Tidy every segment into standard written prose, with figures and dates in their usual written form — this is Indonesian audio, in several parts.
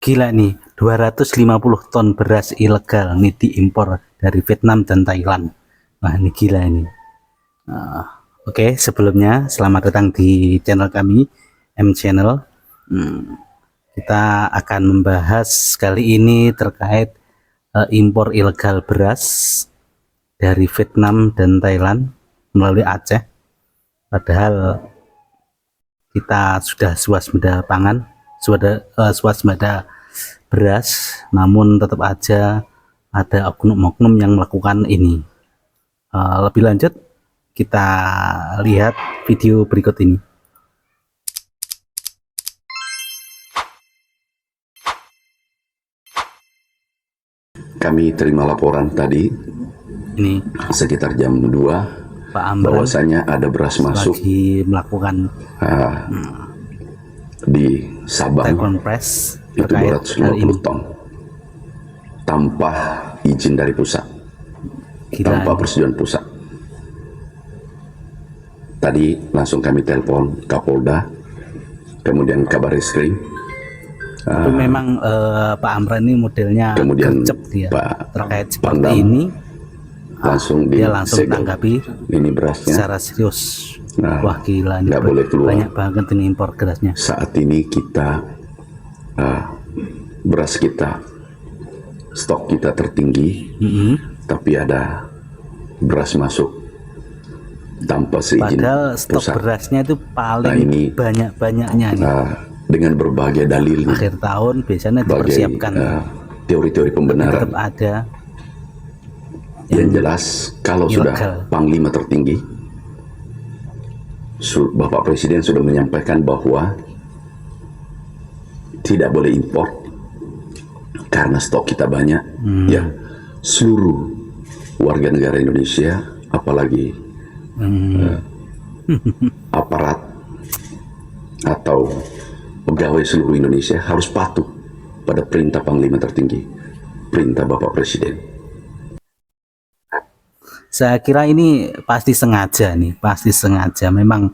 Gila nih, 250 ton beras ilegal nih diimpor dari Vietnam dan Thailand. Wah, ini gila ini. Oke, sebelumnya selamat datang di channel kami, M Channel. Kita akan membahas kali ini terkait impor ilegal beras dari Vietnam dan Thailand melalui Aceh. Padahal kita sudah swasembada pangan, swasembada beras, namun tetap aja ada oknum-oknum yang melakukan ini. Lebih lanjut, kita lihat video berikut ini. Kami terima laporan tadi Ini sekitar jam 2 Pak Amran bahwasanya ada beras masuk lagi melakukan di Sabang konferensi itu terkait hal ini. 250 ton tanpa izin dari pusat, tanpa persetujuan pusat. Tadi langsung kami telepon Kapolda, kemudian Kabareskrim. Itu memang Pak Amran ini modelnya Kemudian gercep dia Pak terkait seperti Pangdam ini. langsung Dia langsung disegel tanggapi ini berasnya. secara serius. Wah gila, ini nggak boleh keluar. banyak banget ini impor berasnya. Saat ini kita beras kita, stok kita tertinggi, tapi ada beras masuk tanpa seizin Padahal stok pusat. berasnya itu paling ini, banyak-banyaknya nih. Dengan berbagai dalil, Akhir tahun biasanya dipersiapkan. teori-teori pembenaran. Tetap ada. Yang jelas kalau ilegal. sudah Panglima tertinggi, Bapak Presiden sudah menyampaikan bahwa tidak boleh impor karena stok kita banyak. Ya, seluruh warga negara Indonesia, apalagi aparat atau pegawai seluruh Indonesia harus patuh pada perintah Panglima tertinggi, perintah Bapak Presiden. Saya kira ini pasti sengaja nih, pasti sengaja. Memang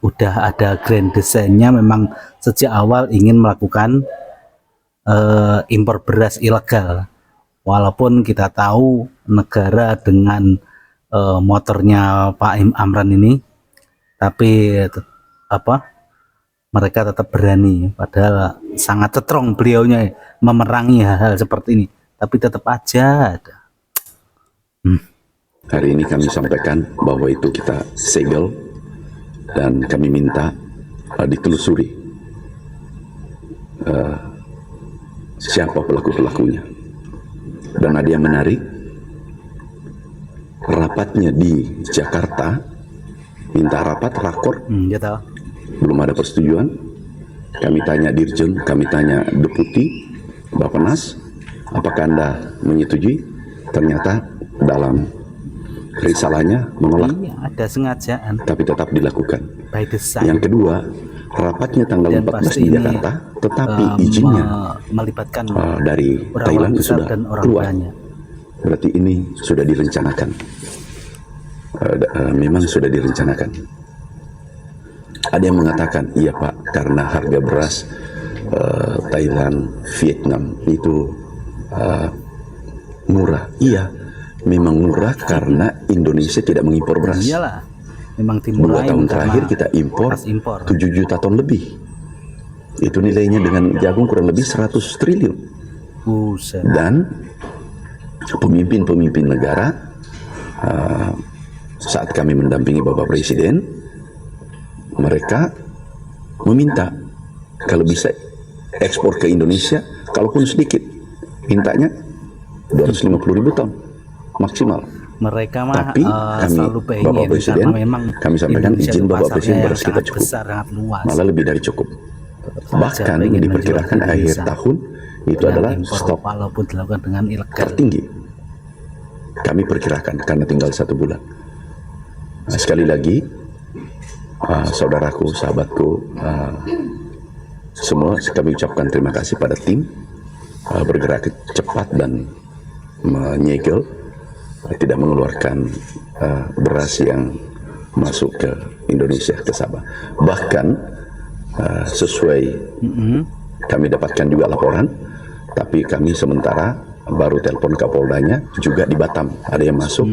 udah ada grand desainnya, memang sejak awal ingin melakukan impor beras ilegal. Walaupun kita tahu negara dengan motornya Pak Amran ini, tapi mereka tetap berani. Padahal sangat strong beliaunya memerangi hal-hal seperti ini, tapi tetap aja ada. Hari ini kami sampaikan bahwa itu kita segel dan kami minta ditelusuri siapa pelaku-pelakunya. Dan ada yang menarik, rapatnya di Jakarta, minta rapat rakor, Gitu. belum ada persetujuan. Kami tanya Dirjen, kami tanya Deputi Bappenas, apakah Anda menyetujui? Ternyata dalam risalahnya menolak. Iya, ada sengajaan. Tapi tetap dilakukan. By design. Yang kedua, rapatnya tanggal Dan 14 pasti di ini, Jakarta, tetapi izinnya melibatkan dari orang Thailand besar sudah dan orang keluar. tuanya. Berarti ini sudah direncanakan. Memang sudah direncanakan. Ada yang mengatakan, iya Pak, karena harga beras Thailand, Vietnam itu murah. Iya, memang murah karena Indonesia tidak mengimpor beras. Iyalah, memang 2 dimulai tahun karena terakhir kita impor pas impor. 7 juta ton lebih. Itu nilainya dengan jagung kurang lebih 100 triliun. Buset. Dan pemimpin-pemimpin negara saat kami mendampingi Bapak Presiden, mereka meminta kalau bisa ekspor ke Indonesia, kalaupun sedikit, mintanya 250.000 ton maksimal. Mereka mah Tapi kami, selalu pengen Bapak Presiden, karena memang kami sampaikan Indonesia izin itu Bapak pasarnya Presiden yang beras kita sangat cukup, besar, sangat luas. malah lebih dari cukup. Tetap Bahkan aja pengen diperkirakan menjual akhir Indonesia tahun itu dengan adalah impor, stok walaupun dilakukan dengan ilegal. tertinggi. Kami perkirakan karena tinggal 1 bulan. Nah, sekali lagi, saudaraku, sahabatku, semua kami ucapkan terima kasih pada tim bergerak cepat dan menyegel, tidak mengeluarkan beras yang masuk ke Indonesia, ke Sabah. Bahkan sesuai kami dapatkan juga laporan Tapi kami sementara baru telepon Kapoldanya juga di Batam ada yang masuk,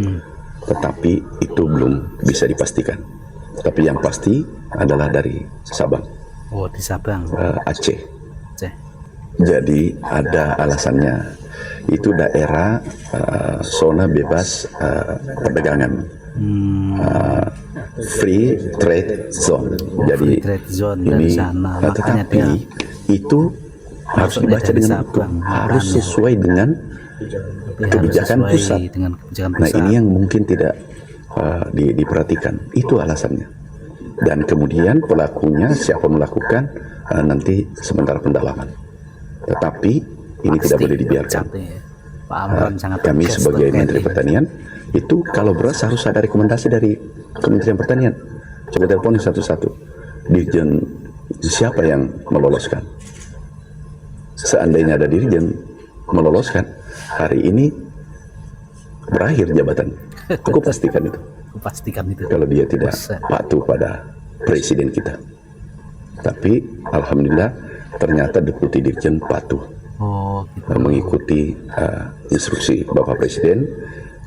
tetapi itu belum bisa dipastikan. Tapi yang pasti adalah dari Sabang, Oh, di Sabang. Aceh. Aceh. Jadi ada alasannya, itu daerah zona bebas perdagangan, free trade zone. Jadi Free trade zone ini dari sana. Makanya tetapi dia itu harus masuknya dibaca dari dengan Sabang, hukum, harus makanya. sesuai dengan Tapi harus kebijakan sesuai pusat. dengan kebijakan Nah, pusat. ini yang mungkin tidak diperhatikan. Itu alasannya. Dan kemudian pelakunya siapa melakukan nanti sementara pendalaman. Tetapi ini tidak boleh dibiarkan. Pak Amran sangat Kami tegas sebagai terkait Menteri ini. Pertanian itu kalau beras harus ada rekomendasi dari Kementerian Pertanian. Coba telepon satu-satu. Dirjen siapa yang meloloskan? Seandainya ada dirjen meloloskan, hari ini berakhir jabatan. Aku pastikan itu. Aku pastikan itu. Kalau dia tidak Buset. patuh pada presiden kita. Tapi alhamdulillah ternyata Deputi Dirjen patuh Oh, gitu. mengikuti instruksi Bapak Presiden.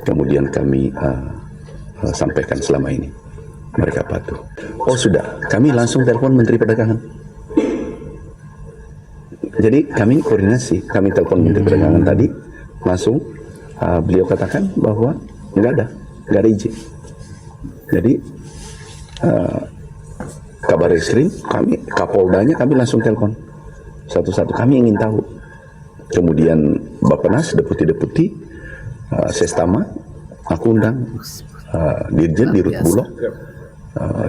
Kemudian kami sampaikan selama ini mereka patuh. Oh sudah, kami langsung telepon Menteri Perdagangan. Jadi kami koordinasi, kami telepon Menteri Perdagangan tadi langsung, beliau katakan bahwa nggak ada izin. Jadi kabar eskrim, kami Kapoldanya kami langsung telepon satu-satu, kami ingin tahu. Kemudian Bappenas, deputi-deputi, Sestama, aku undang Dirjen di Rut Bulog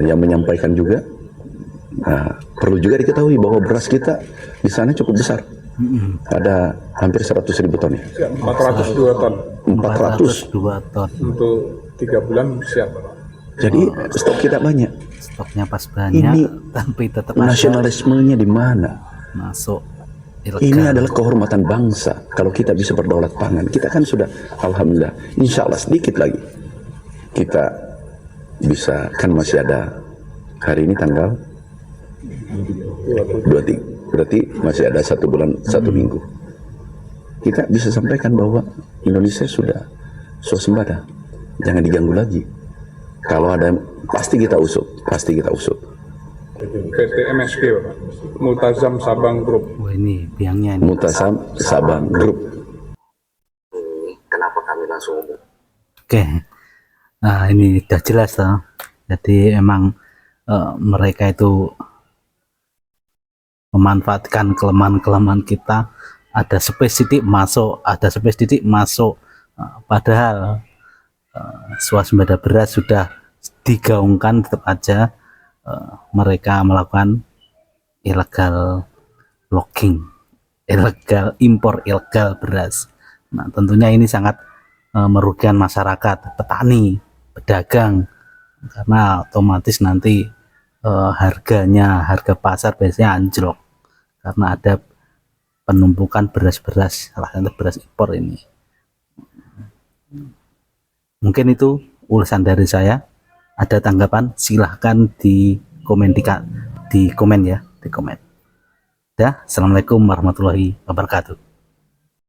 yang menyampaikan juga. Perlu juga diketahui bahwa beras kita di sana cukup besar. Ada hampir 100.000 ton ya. 402 ton 402 ton. untuk 3 bulan siap. Jadi stok kita banyak. Stoknya pas banyak, Ini tapi tetap ada Nasionalismenya di mana? masuk ilegal. Ini adalah kehormatan bangsa. Kalau kita bisa berdaulat pangan, kita kan sudah alhamdulillah. Insya Allah sedikit lagi kita bisa, kan masih ada hari ini tanggal 23, berarti masih ada 1 bulan 1 minggu. Kita bisa sampaikan bahwa Indonesia sudah swasembada, jangan diganggu lagi. Kalau ada pasti kita usut, pasti kita usut. PT MSG Bapak, Multazam Sabang Group. Wah, ini biangnya ini. Mutasam Sabang Group. Oke. Nah, ini sudah jelas toh. Jadi emang mereka itu memanfaatkan kelemahan-kelemahan kita. Ada spesifik masuk, ada spesifik masuk. Padahal swasembada beras sudah digaungkan, tetap aja mereka melakukan illegal logging, illegal impor ilegal beras. Nah, tentunya ini sangat merugikan masyarakat, petani, pedagang, karena otomatis nanti harga pasar biasanya anjlok karena ada penumpukan beras-beras, salah satu beras impor ini. Mungkin itu ulasan dari saya. Ada tanggapan silahkan di komen ya, di komen. Dah, assalamualaikum warahmatullahi wabarakatuh.